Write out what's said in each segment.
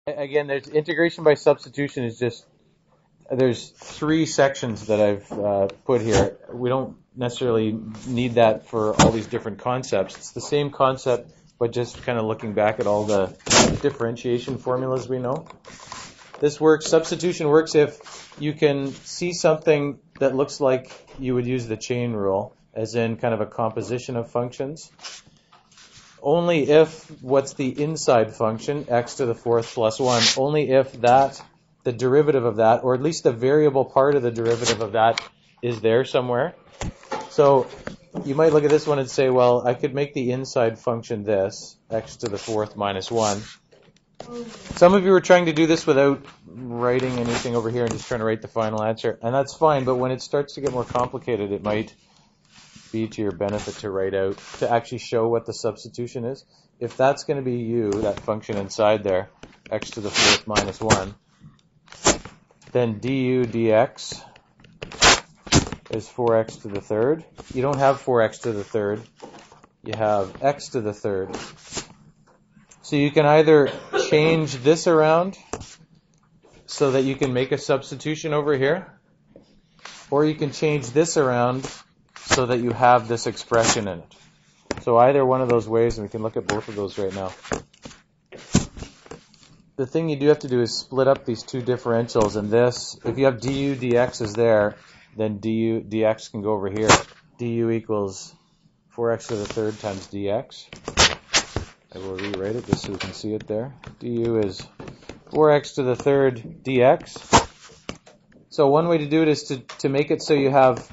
Again, there's integration by substitution is just, there's three sections that I've put here. We don't necessarily need that for all these different concepts. It's the same concept, but just kind of looking back at all the differentiation formulas we know. This works, substitution works if you can see something that looks like you would use the chain rule, as in kind of a composition of functions. Only if what's the inside function, x to the fourth plus 1, only if that, the derivative of that, or at least the variable part of the derivative of that is there somewhere. So you might look at this one and say, well, I could make the inside function this, x to the fourth minus 1. Some of you are trying to do this without writing anything over here and just trying to write the final answer, and that's fine, but when it starts to get more complicated, it might be to your benefit to write out, to actually show what the substitution is. If that's going to be u, that function inside there, x to the fourth minus 1, then du dx is 4x to the third. You don't have 4x to the third. You have x to the third. So you can either change this around so that you can make a substitution over here, or you can change this around so that you have this expression in it. So either one of those ways, and we can look at both of those right now. The thing you do have to do is split up these two differentials, and this, if you have du dx is there, then du dx can go over here. Du equals 4x to the third times dx. I will rewrite it just so we can see it there. Du is 4x to the third dx. So one way to do it is to make it so you have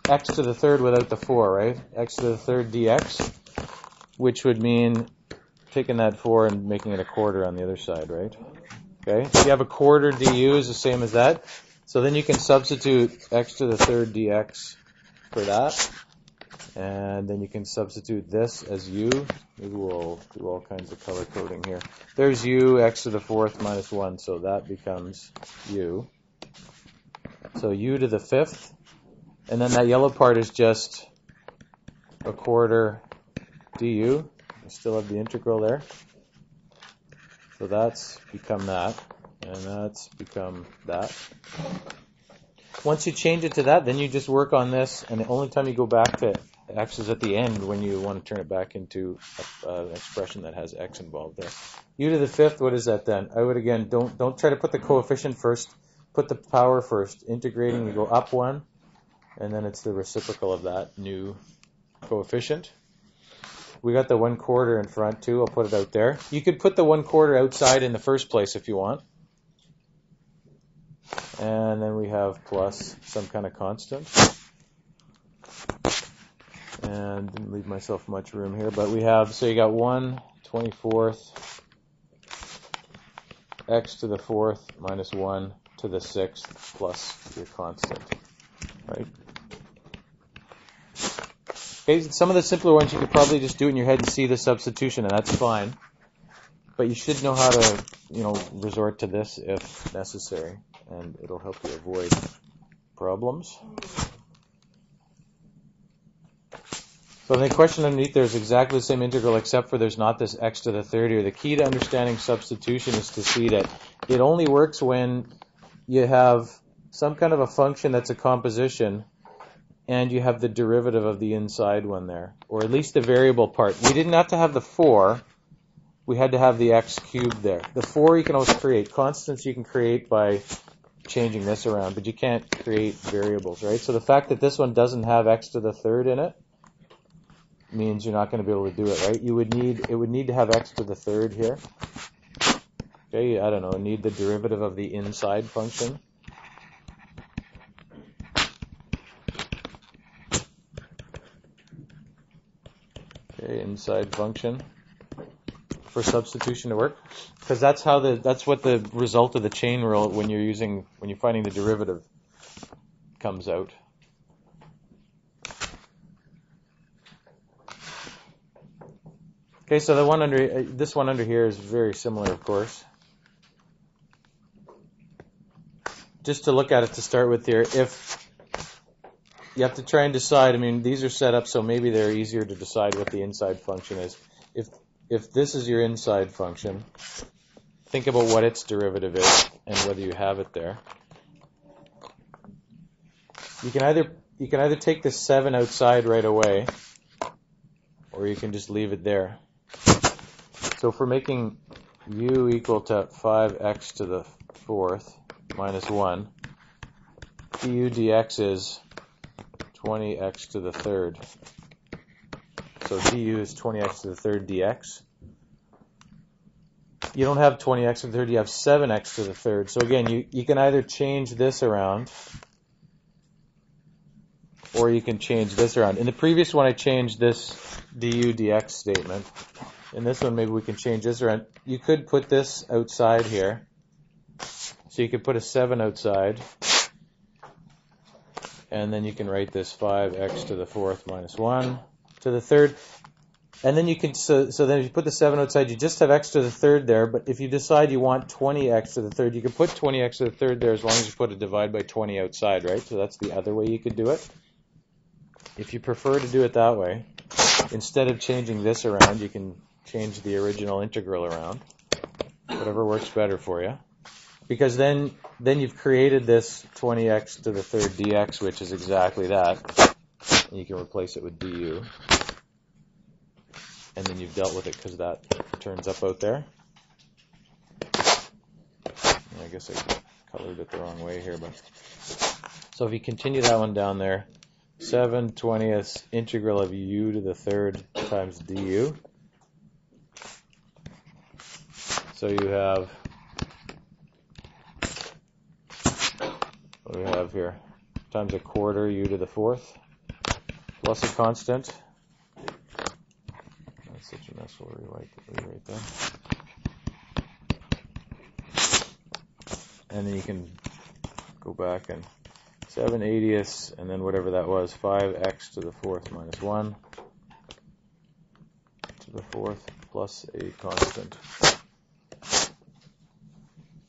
x to the third without the 4, right? X to the third dx, which would mean taking that 4 and making it a quarter on the other side, right? Okay, so you have a quarter du is the same as that. So then you can substitute x to the third dx for that. And then you can substitute this as u. Maybe we'll do all kinds of color coding here. There's u, x to the fourth minus 1, so that becomes u. So u to the fifth. And then that yellow part is just a quarter du. I still have the integral there. So that's become that. And that's become that. Once you change it to that, then you just work on this. And the only time you go back to x is at the end when you want to turn it back into an expression that has x involved there. U to the fifth, what is that then? I would, again, don't try to put the coefficient first. Put the power first. Integrating, you go up 1. And then it's the reciprocal of that new coefficient. We got the 1/4 in front too. I'll put it out there. You could put the 1/4 outside in the first place if you want. And then we have plus some kind of constant. And didn't leave myself much room here, but we have, so you got 1/24 x to the fourth minus 1 to the sixth plus your constant. Right? Okay, some of the simpler ones you could probably just do it in your head and see the substitution, and that's fine. But you should know how to, resort to this if necessary, and it'll help you avoid problems. So the question underneath there is exactly the same integral, except for there's not this x to the third here. The key to understanding substitution is to see that it only works when you have some kind of a function that's a composition, and you have the derivative of the inside one there, or at least the variable part. We didn't have to have the 4. We had to have the x cubed there. The 4 you can always create. Constants you can create by changing this around, but you can't create variables, right? So the fact that this one doesn't have x to the third in it means you're not going to be able to do it, right? It would need to have x to the third here. Okay, I don't know, need the derivative of the inside function. Okay, inside function for substitution to work, because that's what the result of the chain rule when you're finding the derivative comes out. Okay, so this one under here is very similar, of course. Just to look at it to start with here, if you have to try and decide, these are set up so maybe they're easier to decide what the inside function is. If this is your inside function, think about what its derivative is and whether you have it there. You can either take the 7 outside right away, or you can just leave it there. So if we're making u equal to 5x to the 4th minus 1, du dx is 20x to the 3rd. So du is 20x to the 3rd dx. You don't have 20x to the 3rd, you have 7x to the 3rd. So again, you can either change this around, or you can change this around. In the previous one, I changed this du dx statement. In this one, maybe we can change this around. You could put this outside here. So you could put a 7 outside. And then you can write this 5x to the 4th minus 1 to the 3rd. And then you can, so then if you put the 7 outside, you just have x to the 3rd there. But if you decide you want 20x to the 3rd, you can put 20x to the 3rd there as long as you put a divide by 20 outside, right? So that's the other way you could do it. If you prefer to do it that way, instead of changing this around, you can change the original integral around. Whatever works better for you. Because then you've created this 20x to the 3rd dx, which is exactly that. And you can replace it with du. And then you've dealt with it because that turns up out there. I guess I colored it the wrong way here. But so if you continue that one down there, 7/20th integral of u to the 3rd times du. So you have, what do we have here? Times 1/4 u to the 4th plus a constant. That's such a mess. We'll rewrite that. And then you can go back and 7/80ths, and then whatever that was, 5x to the 4th minus 1 to the 4th plus a constant.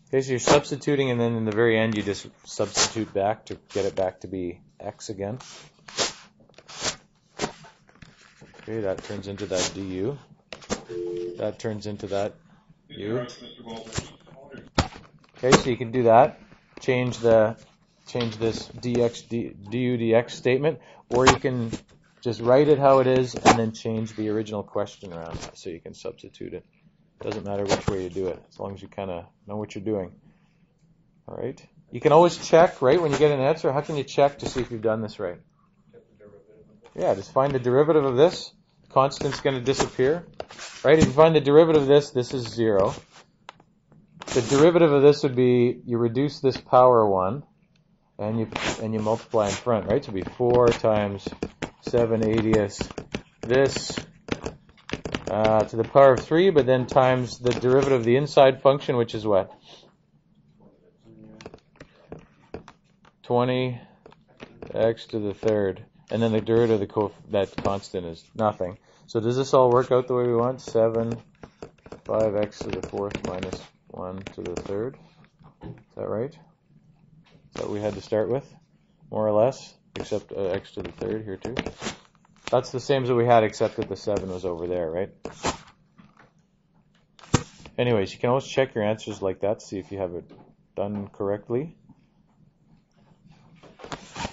Okay, so you're substituting, and then in the very end you just substitute back to get it back to be x again. Okay, that turns into that du. That turns into that u. Okay, so you can do that. Change this du dx statement, or you can just write it how it is and then change the original question around so you can substitute it. Doesn't matter which way you do it, as long as you kind of know what you're doing. All right. You can always check, right, when you get an answer. How can you check to see if you've done this right? Yeah, just find the derivative of this. Constant's going to disappear, right? If you find the derivative of this, this is 0. The derivative of this would be you reduce this power 1, and you multiply in front, right? So it would be 4 times 7/80ths this to the power of 3, but then times the derivative of the inside function, which is what? 20x to the 3rd. And then the derivative of that constant is nothing. So does this all work out the way we want? 5x to the 4th minus 1 to the 3rd. Is that right? Is that what we had to start with? More or less, except x to the 3rd here too. That's the same as what we had, except that the 7 was over there, right? Anyways, you can always check your answers like that, see if you have it done correctly.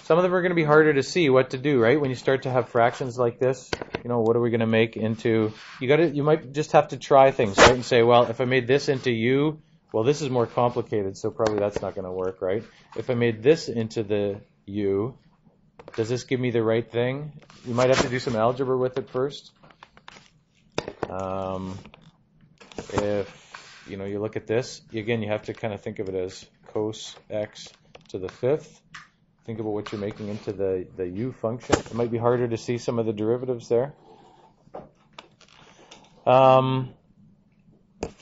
Some of them are going to be harder to see what to do, right? When you start to have fractions like this, what are we going to make into? You might just have to try things, right? And say, well, if I made this into u, well, this is more complicated, so probably that's not going to work, right? If I made this into the u, does this give me the right thing? You might have to do some algebra with it first. If you look at this, again, you have to kind of think of it as cos x to the 5th. Think about what you're making into the u function. It might be harder to see some of the derivatives there.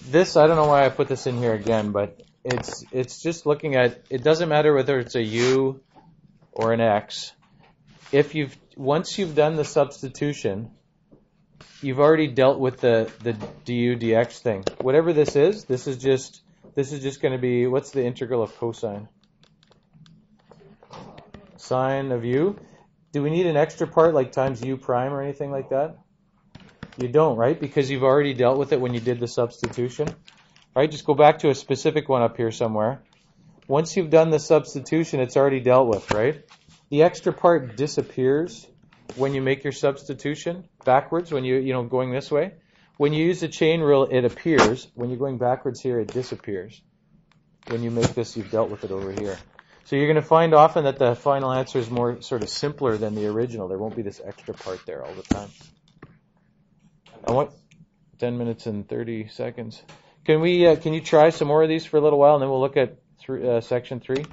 This, I don't know why I put this in here again, but it's just looking at, it doesn't matter whether it's a u or an x. Once you've done the substitution, you've already dealt with the du dx thing. Whatever this is just going to be, what's the integral of cosine? Sine of u. Do we need an extra part like times u prime or anything like that? You don't, right? Because you've already dealt with it when you did the substitution. All right, just go back to a specific one up here somewhere. Once you've done the substitution, it's already dealt with, right? The extra part disappears when you make your substitution backwards, when going this way. When you use the chain rule, it appears. When you're going backwards here, it disappears. When you make this, you've dealt with it over here. So you're going to find often that the final answer is more sort of simpler than the original. There won't be this extra part there all the time. I want 10 minutes and 30 seconds. Can you try some more of these for a little while, and then we'll look at section 3?